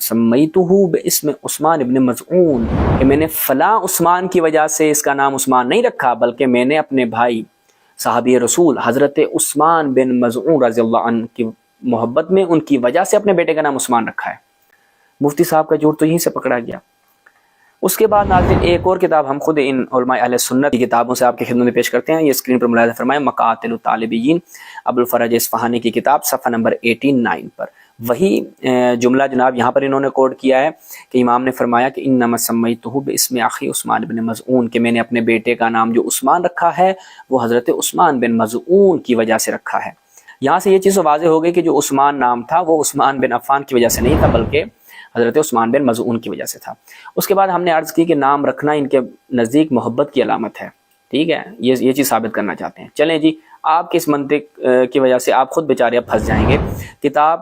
سمیتہو باسم عثمان ابن مظعون، کہ میں نے فلاں عثمان کی وجہ سے اس کا نام عثمان نہیں رکھا، بلکہ میں نے اپنے بھائی صحابی رسول حضرت عثمان بن مظعون رضی اللہ عنہ کی محبت میں ان کی وجہ سے اپنے بیٹے کا نام عثمان رکھا ہے۔ مفتی صاحب کا جھوٹ تو یہیں سے پکڑا گیا۔ اس کے بعد ناظرین ایک اور کتاب ہم خود ان علماء اہل سنت کی کتابوں سے آپ کی خدمت میں پیش کرتے ہیں، یہ اسکرین پر ملاحظہ فرمائیں، مقاتل الطالبین، ابو الفرج اصفہانی کی کتاب، صفحہ نمبر 89 پر وہی جملہ جناب یہاں پر انہوں نے کوٹ کیا ہے کہ امام نے فرمایا کہ انما سمیتہ باسم اخی عثمان بن مظعون، کہ میں نے اپنے بیٹے کا نام جو عثمان رکھا ہے وہ حضرت عثمان بن مظعون کی وجہ سے رکھا ہے۔ یہاں سے یہ چیز واضح ہو گئی کہ جو عثمان نام تھا وہ عثمان بن عفان کی وجہ سے نہیں تھا، بلکہ حضرت عثمان بن مظعون کی وجہ سے تھا۔ اس کے بعد ہم نے عرض کی کہ نام رکھنا ان کے نزدیک محبت کی علامت ہے، ٹھیک ہے، یہ چیز ثابت کرنا چاہتے ہیں۔ چلیں جی، آپ کے اس منطق کی وجہ سے آپ خود بیچارے اب پھنس جائیں گے۔ کتاب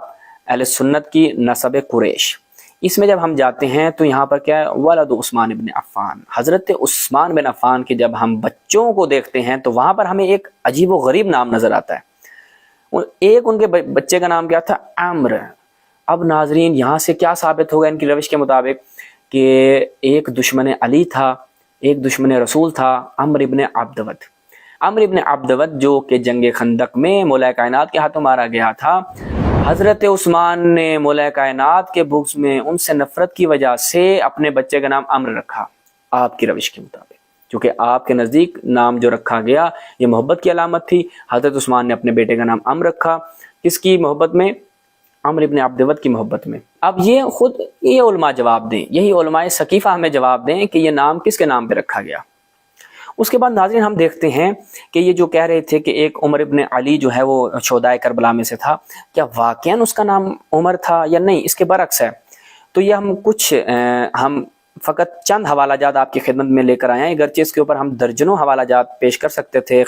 اہل سنت کی نسب قریش، اس میں جب ہم جاتے ہیں تو یہاں پر کیا ہے، ولد عثمان بن عفان، حضرت عثمان بن عفان کے جب ہم بچوں کو دیکھتے ہیں تو وہاں پر ہمیں ایک عجیب و غریب نام نظر آتا ہے۔ ایک ان کے بچے کا نام کیا تھا، عمر۔ اب ناظرین یہاں سے کیا ثابت ہوگا ان کی روش کے مطابق کہ ایک دشمن علی تھا، ایک دشمن رسول تھا، عمرو ابن عبدود۔ عمرو ابن عبدود جو کہ جنگ خندق میں مولا کائنات کے ہاتھوں مارا گیا تھا، حضرت عثمان نے مولا کائنات کے بغض میں ان سے نفرت کی وجہ سے اپنے بچے کا نام عمرو رکھا آپ کی روش کے مطابق، کیونکہ آپ کے نزدیک نام جو رکھا گیا یہ محبت کی علامت تھی۔ حضرت عثمان نے اپنے بیٹے کا نام عمرو رکھا، کس کی محبت میں، عمرو ابن عبدود کی محبت میں۔ اب یہ علماء جواب دیں، یہی علماء ثقیفہ ہمیں جواب دیں کہ یہ نام کس کے نام پہ رکھا گیا۔ اس کے بعد ناظرین ہم دیکھتے ہیں کہ یہ جو کہہ رہے تھے کہ ایک عمر ابن علی جو ہے وہ شہدائے کربلا میں سے تھا، کیا واقعاً اس کا نام عمر تھا یا نہیں، اس کے برعکس ہے۔ تو یہ ہم فقط چند حوالہ جات آپ کی خدمت میں لے کر آئے ہیں، اگرچہ اس کے اوپر ہم درجنوں حوالہ جات پیش کر سکتے تھے،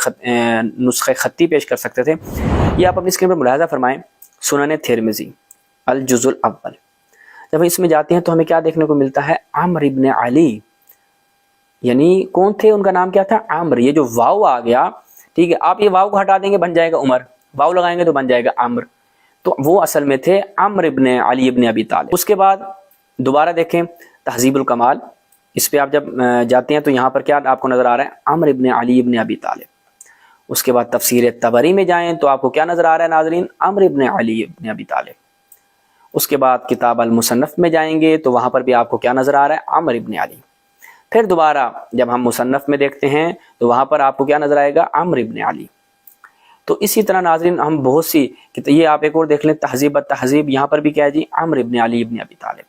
نسخے خطی پیش کر سکتے تھے۔ یہ آپ اپنی اسکرین پر ملاحظہ فرمائیں، سنن ترمذی الجزء الاول، جب اس میں جاتے ہیں تو ہمیں کیا دیکھنے کو ملتا ہے، عمرو ابن علی، یعنی کون تھے، ان کا نام کیا تھا، عمرو۔ یہ جو واو آ گیا، ٹھیک ہے، آپ یہ واو کو ہٹا دیں گے بن جائے گا عمر، واو لگائیں گے تو بن جائے گا عمرو، تو وہ اصل میں تھے عمرو ابن علی ابن ابی طالب۔ اس کے بعد دوبارہ دیکھیں تہذیب الکمال، اس پہ آپ جب جاتے ہیں تو یہاں پر کیا آپ کو نظر آ رہا ہے، عمرو ابن علی ابن ابی طالب۔ اس کے بعد تفسیر طبری میں جائیں تو آپ کو کیا نظر آ رہا ہے ناظرین، عمرو ابن علی ابن ابی طالب۔ اس کے بعد کتاب المصنف میں جائیں گے تو وہاں پر بھی آپ کو کیا نظر آ رہا ہے، عمرو ابن علی۔ پھر دوبارہ جب ہم مصنف میں دیکھتے ہیں تو وہاں پر آپ کو کیا نظر آئے گا، عمرو ابن علی۔ تو اسی طرح ناظرین ہم بہت سی، یہ آپ ایک اور دیکھ لیں تہذیب التہذیب، یہاں پر بھی کیا ہے جی، عمرو ابن علی ابن ابی طالب۔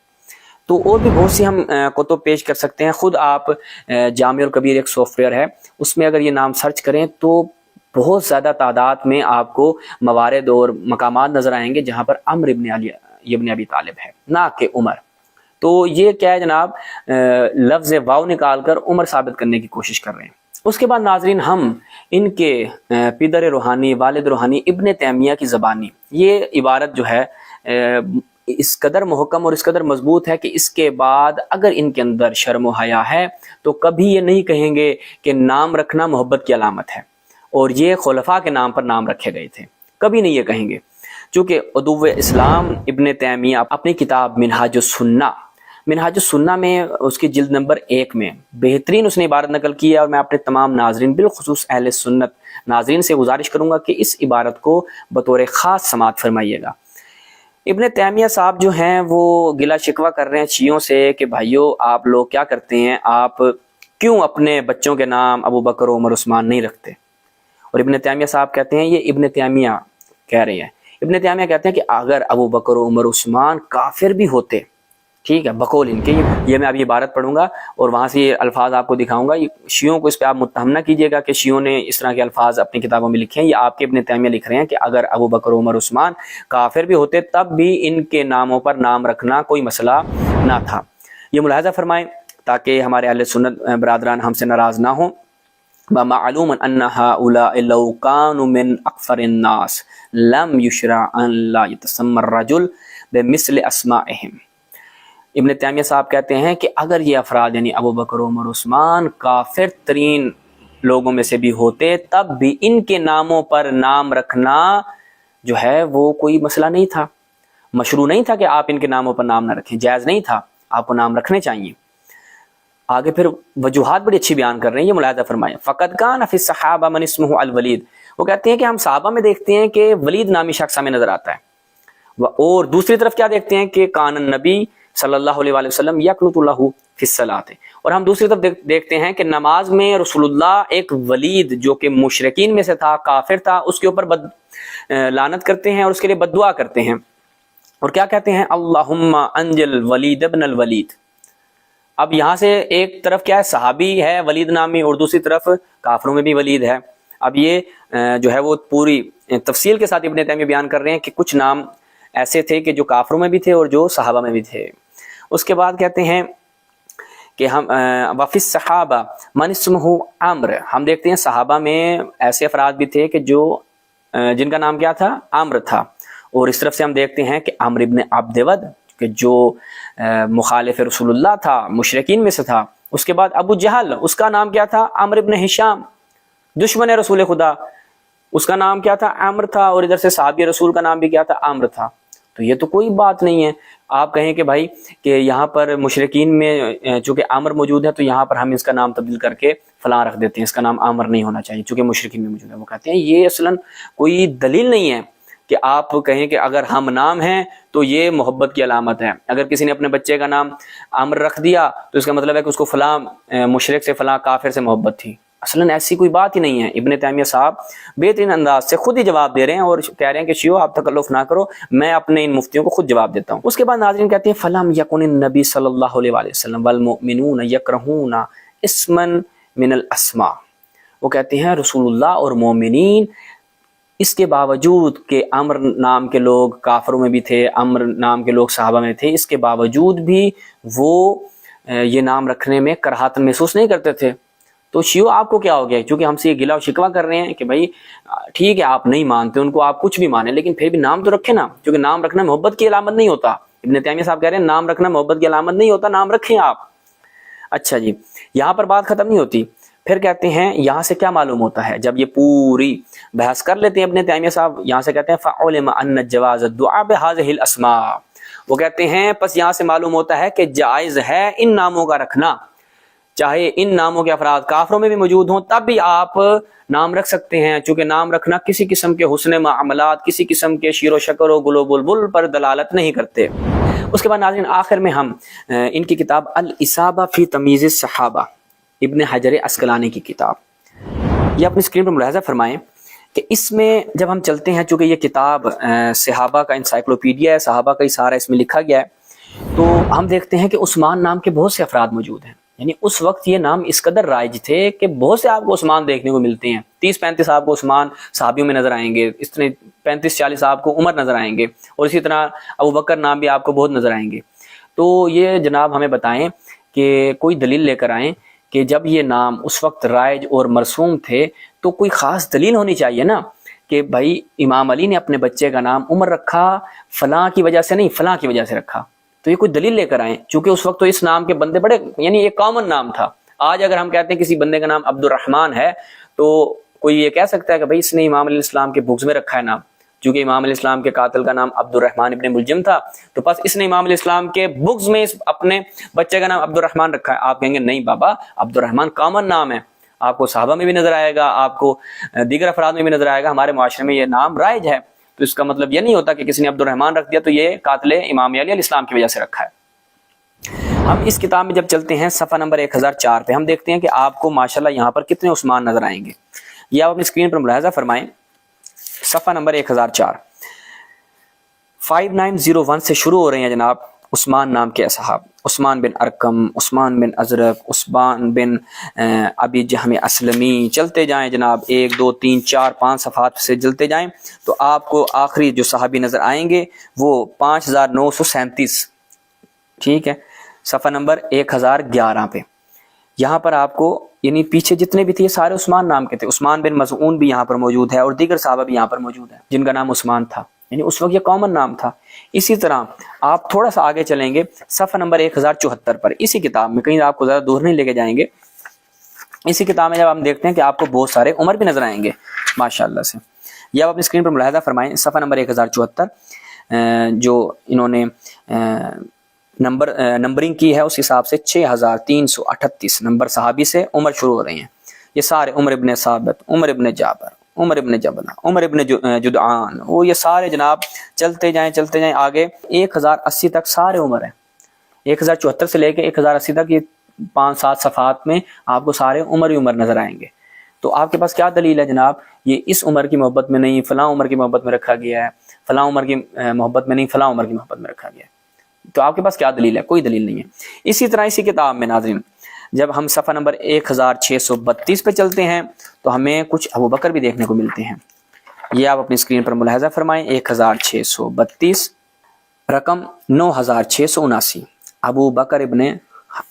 تو اور بھی بہت سی ہم کتب پیش کر سکتے ہیں، خود آپ جامع الکبیر ایک سافٹ ویئر ہے، اس میں اگر یہ نام سرچ کریں تو بہت زیادہ تعداد میں آپ کو موارد اور مقامات نظر آئیں گے جہاں پر عمرو ابن علی ابن ابی طالب ہے، نہ کہ عمر۔ تو یہ کیا ہے جناب، لفظ واو نکال کر عمر ثابت کرنے کی کوشش کر رہے ہیں۔ اس کے بعد ناظرین ہم ان کے پدر روحانی، والد روحانی ابن تیمیہ کی زبانی، یہ عبارت جو ہے اس قدر محکم اور اس قدر مضبوط ہے کہ اس کے بعد اگر ان کے اندر شرم و حیا ہے تو کبھی یہ نہیں کہیں گے کہ نام رکھنا محبت کی علامت ہے اور یہ خلفاء کے نام پر نام رکھے گئے تھے، کبھی نہیں یہ کہیں گے۔ چونکہ عدو اسلام ابن تیمیہ اپنی کتاب منہاج السنہ میں اس کی جلد نمبر 1 میں بہترین اس نے عبارت نقل کی ہے، اور میں اپنے تمام ناظرین بالخصوص اہل سنت ناظرین سے گزارش کروں گا کہ اس عبارت کو بطور خاص سماعت فرمائیے گا۔ ابن تیمیہ صاحب جو ہیں وہ گلہ شکوہ کر رہے ہیں شیعوں سے کہ بھائیو آپ لوگ کیا کرتے ہیں، آپ کیوں اپنے بچوں کے نام ابو بکر و عمر عثمان نہیں رکھتے؟ اور ابن تیمیہ صاحب کہتے ہیں، یہ ابن تیمیہ کہہ رہے ہیں، ابن تیمیہ کہتے ہیں کہ اگر ابو بکر و عمر عثمان کافر بھی ہوتے، ٹھیک ہے، بقول ان کے، یہ میں اب یہ عبارت پڑھوں گا اور وہاں سے یہ الفاظ آپ کو دکھاؤں گا، شیعوں کو اس پہ آپ متہم نہ کیجیے گا کہ شیعوں نے اس طرح کے الفاظ اپنی کتابوں میں لکھے ہیں، یہ آپ کے ابن تیمیہ لکھ رہے ہیں کہ اگر ابو بکر و عمر عثمان کافر بھی ہوتے تب بھی ان کے ناموں پر نام رکھنا کوئی مسئلہ نہ تھا۔ یہ ملاحظہ فرمائیں تاکہ ہمارے اہل سنت برادران ہم سے ناراض نہ ہوں۔ معلوم ان هؤلاء لو كانوا من اکثر الناس لم يشرع ان لا يتسمى الرجل بمثل اسمائهم۔ ابن تیمیہ صاحب کہتے ہیں کہ اگر یہ افراد یعنی ابو بکر و عمر عثمان کافر ترین لوگوں میں سے بھی ہوتے تب بھی ان کے ناموں پر نام رکھنا جو ہے وہ کوئی مسئلہ نہیں تھا۔ مشروع نہیں تھا کہ آپ ان کے ناموں پر نام نہ رکھیں، جائز نہیں تھا، آپ کو نام رکھنے چاہیے۔ آگے پھر وجوہات بڑی اچھی بیان کر رہے ہیں، یہ ملاحظہ فرمائیں۔ فقد کان فی الصحابہ من اسمہ الولید، وہ کہتے ہیں کہ ہم صحابہ میں دیکھتے ہیں کہ ولید نامی شخص ہمیں نظر آتا ہے، اور دوسری طرف کیا دیکھتے ہیں کہ کان النبی صلی اللہ علیہ وآلہ وسلم یقنط لہ فی الصلاۃ، اور ہم دوسری طرف دیکھتے ہیں کہ نماز میں رسول اللہ ایک ولید جو کہ مشرکین میں سے تھا، کافر تھا، اس کے اوپر لعنت کرتے ہیں اور اس کے لیے بد دعا کرتے ہیں، اور کیا کہتے ہیں؟ اللہم انجل ولید ابن الولید۔ اب یہاں سے ایک طرف کیا ہے، صحابی ہے ولید نامی، اور دوسری طرف کافروں میں بھی ولید ہے۔ اب یہ جو ہے وہ پوری تفصیل کے ساتھ ابن تیمیہ بیان کر رہے ہیں کہ کچھ نام ایسے تھے کہ جو کافروں میں بھی تھے اور جو صحابہ میں بھی تھے۔ اس کے بعد کہتے ہیں کہ ہم وفی الصحابہ من اسمہ عمر، ہم دیکھتے ہیں صحابہ میں ایسے افراد بھی تھے کہ جو جن کا نام کیا تھا؟ عمر تھا، اور اس طرف سے ہم دیکھتے ہیں کہ عمرو ابن عبد ود کہ جو مخالف رسول اللہ تھا، مشرکین میں سے تھا۔ اس کے بعد ابو جہل، اس کا نام کیا تھا؟ عمرو ابن ہشام، دشمن رسول خدا، اس کا نام کیا تھا؟ عمرو تھا، اور ادھر سے صحابی رسول کا نام بھی کیا تھا؟ عمرو تھا۔ تو یہ تو کوئی بات نہیں ہے، آپ کہیں کہ بھائی کہ یہاں پر مشرکین میں چونکہ عمرو موجود ہے تو یہاں پر ہم اس کا نام تبدیل کر کے فلاں رکھ دیتے ہیں، اس کا نام عمرو نہیں ہونا چاہیے چونکہ مشرکین میں موجود ہے۔ وہ کہتے ہیں یہ اصلاً کوئی دلیل نہیں ہے کہ آپ کہیں کہ اگر ہم نام ہیں تو یہ محبت کی علامت ہے۔ اگر کسی نے اپنے بچے کا نام عمرو رکھ دیا تو اس کا مطلب ہے کہ اس کو فلاں مشرک سے، فلاں کافر سے محبت تھی۔ اصلاً ایسی کوئی بات ہی نہیں ہے۔ ابن تیمیہ صاحب بہترین انداز سے خود ہی جواب دے رہے ہیں اور کہہ رہے ہیں کہ شیعو آپ تکلف نہ کرو، میں اپنے ان مفتیوں کو خود جواب دیتا ہوں۔ اس کے بعد ناظرین کہتے ہیں فلم یکن النبی صلی اللہ علیہ وآلہ وسلم والمؤمنون یکرہون اسما من الاسماء، وہ کہتے ہیں رسول اللہ اور مومنین اس کے باوجود کہ عمر نام کے لوگ کافروں میں بھی تھے، عمر نام کے لوگ صحابہ میں تھے، اس کے باوجود بھی وہ یہ نام رکھنے میں کراہت محسوس نہیں کرتے تھے۔ تو شیعو آپ کو کیا ہو گیا؟ چونکہ ہم سے یہ گلا و شکوہ کر رہے ہیں کہ بھائی ٹھیک ہے آپ نہیں مانتے ان کو، آپ کچھ بھی مانیں، لیکن پھر بھی نام تو رکھیں نا، کیونکہ نام رکھنا محبت کی علامت نہیں ہوتا۔ ابن تیمیہ صاحب کہہ رہے ہیں نام رکھنا محبت کی علامت نہیں ہوتا، نام رکھیں آپ۔ اچھا جی، یہاں پر بات ختم نہیں ہوتی، پھر کہتے ہیں یہاں سے کیا معلوم ہوتا ہے؟ جب یہ پوری بحث کر لیتے ہیں ابن تیمیہ صاحب، یہاں سے کہتے ہیں فعلم ان جواز الدعاء بهذه الاسماء، وہ کہتے ہیں پس یہاں سے معلوم ہوتا ہے کہ جائز ہے ان ناموں کا رکھنا، چاہے ان ناموں کے افراد کافروں میں بھی موجود ہوں تب بھی آپ نام رکھ سکتے ہیں، چونکہ نام رکھنا کسی قسم کے حسن معاملات، کسی قسم کے شیر و شکر و گل و بلبل پر دلالت نہیں کرتے۔ اس کے بعد ناظرین آخر میں ہم ان کی کتاب الاصابہ فی تمییز الصحابہ، ابن حجر عسقلانی کی کتاب، یہ اپنی اسکرین پر ملاحظہ فرمائیں کہ اس میں جب ہم چلتے ہیں، چونکہ یہ کتاب صحابہ کا انسائکلوپیڈیا ہے، صحابہ کا ہی سارا اس میں لکھا گیا ہے، تو ہم دیکھتے ہیں کہ عثمان نام کے بہت سے افراد موجود ہیں۔ یعنی اس وقت یہ نام اس قدر رائج تھے کہ بہت سے آپ کو عثمان دیکھنے کو ملتے ہیں، 30-35 آپ کو عثمان صحابیوں میں نظر آئیں گے، اس طرح 35-40 آپ کو عمر نظر آئیں گے، اور اسی طرح ابو بکر نام بھی آپ کو بہت نظر آئیں گے۔ تو یہ جناب ہمیں بتائیں کہ کوئی دلیل لے کر آئیں کہ جب یہ نام اس وقت رائج اور مرسوم تھے تو کوئی خاص دلیل ہونی چاہیے نا کہ بھائی امام علی نے اپنے بچے کا نام عمر رکھا فلاں کی وجہ سے نہیں، فلاں کی وجہ سے رکھا، تو یہ کوئی دلیل لے کر آئیں، چونکہ اس وقت تو اس نام کے بندے بڑے، یعنی ایک کامن نام تھا۔ آج اگر ہم کہتے ہیں کسی بندے کا نام عبد الرحمن ہے تو کوئی یہ کہہ سکتا ہے کہ بھائی اس نے امام علیہ السلام کے بغض میں رکھا ہے نام، چونکہ امام علیہ السلام کے قاتل کا نام عبد الرحمن ابن ملجم تھا، تو بس اس نے امام علیہ السلام کے بغض میں اپنے بچے کا نام عبد الرحمن رکھا ہے۔ آپ کہیں گے نہیں بابا، عبد الرحمن کامن نام ہے، آپ کو صحابہ میں بھی نظر آئے گا، آپ کو دیگر افراد میں بھی نظر آئے گا، ہمارے معاشرے میں یہ نام رائج ہے، تو اس کا مطلب یہ نہیں ہوتا کہ کسی نے عبد الرحمن رکھ دیا تو یہ قاتل امام علیہ السلام کی وجہ سے رکھا ہے۔ ہم اس کتاب میں جب چلتے ہیں صفحہ نمبر 1004 پہ، ہم دیکھتے ہیں کہ آپ کو ماشاءاللہ یہاں پر کتنے عثمان نظر آئیں گے، یہ آپ اپنی اسکرین پر ملاحظہ فرمائیں۔ صفحہ نمبر 1004 5901 سے شروع ہو رہے ہیں جناب عثمان نام کے اصحاب، عثمان بن ارقم، عثمان بن ازرق، عثمان بن ابی جہم اسلمی، چلتے جائیں جناب 1 2 3 4 5 صفحات سے چلتے جائیں تو آپ کو آخری جو صحابی نظر آئیں گے وہ 5937، ٹھیک ہے، صفحہ نمبر 1011 پہ۔ یہاں پر آپ کو یعنی پیچھے جتنے بھی تھے یہ سارے عثمان نام کے تھے، عثمان بن مظعون بھی یہاں پر موجود ہے اور دیگر صحابہ بھی یہاں پر موجود ہیں جن کا نام عثمان تھا، یعنی اس وقت یہ کامن نام تھا۔ اسی طرح آپ تھوڑا سا آگے چلیں گے صفحہ نمبر 1074 پر، اسی کتاب میں، کہیں آپ کو زیادہ دور نہیں لے کے جائیں گے، اسی کتاب میں جب ہم دیکھتے ہیں کہ آپ کو بہت سارے عمر بھی نظر آئیں گے ماشاءاللہ سے، یہ آپ اپنی اسکرین پر ملاحظہ فرمائیں۔ صفحہ نمبر 1074 جو انہوں نے نمبرنگ کی ہے اس حساب سے 6338 نمبر صحابی سے عمر شروع ہو رہے ہیں. یہ سارے عمر ابن ثابت، عمر ابن جابر، عمر ابن جبلہ، عمر ابن جدعان، وہ یہ سارے جناب چلتے جائیں آگے 1080 تک سارے عمر ہیں. 1074 سے لے کے 1080 تک یہ 5-7 صفحات میں آپ کو سارے عمر ہی عمر نظر آئیں گے. تو آپ کے پاس کیا دلیل ہے جناب؟ یہ اس عمر کی محبت میں نہیں فلاں عمر کی محبت میں رکھا گیا ہے، فلاں عمر کی محبت میں نہیں فلاں عمر کی محبت میں رکھا گیا ہے. تو آپ کے پاس کیا دلیل ہے؟ کوئی دلیل نہیں ہے. اسی طرح اسی کتاب میں ناظرین جب ہم صفحہ نمبر 1632 پہ چلتے ہیں تو ہمیں کچھ ابو بکر بھی دیکھنے کو ملتے ہیں. یہ آپ اپنی اسکرین پر ملاحظہ فرمائیں. 1632 رقم 9679 ابو بکر ابن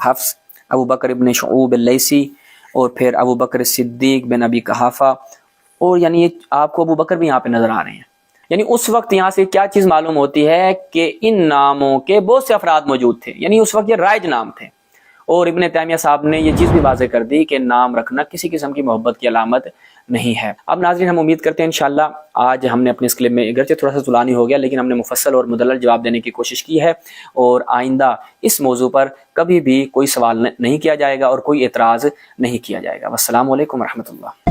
حفص، ابو بکر ابن شعوب اللیثی، اور پھر ابو بکر صدیق بن ابی قحافہ، اور یعنی آپ کو ابو بکر بھی یہاں پہ نظر آ رہے ہیں. یعنی اس وقت یہاں سے کیا چیز معلوم ہوتی ہے کہ ان ناموں کے بہت سے افراد موجود تھے، یعنی اس وقت یہ رائج نام تھے. اور ابن تیمیہ صاحب نے یہ چیز بھی واضح کر دی کہ نام رکھنا کسی قسم کی محبت کی علامت نہیں ہے. اب ناظرین ہم امید کرتے ہیں انشاءاللہ آج ہم نے اپنے اس کلپ میں اگرچہ تھوڑا سا طولانی ہو گیا لیکن ہم نے مفصل اور مدلل جواب دینے کی کوشش کی ہے، اور آئندہ اس موضوع پر کبھی بھی کوئی سوال نہیں کیا جائے گا اور کوئی اعتراض نہیں کیا جائے گا. والسلام علیکم ورحمۃ اللہ.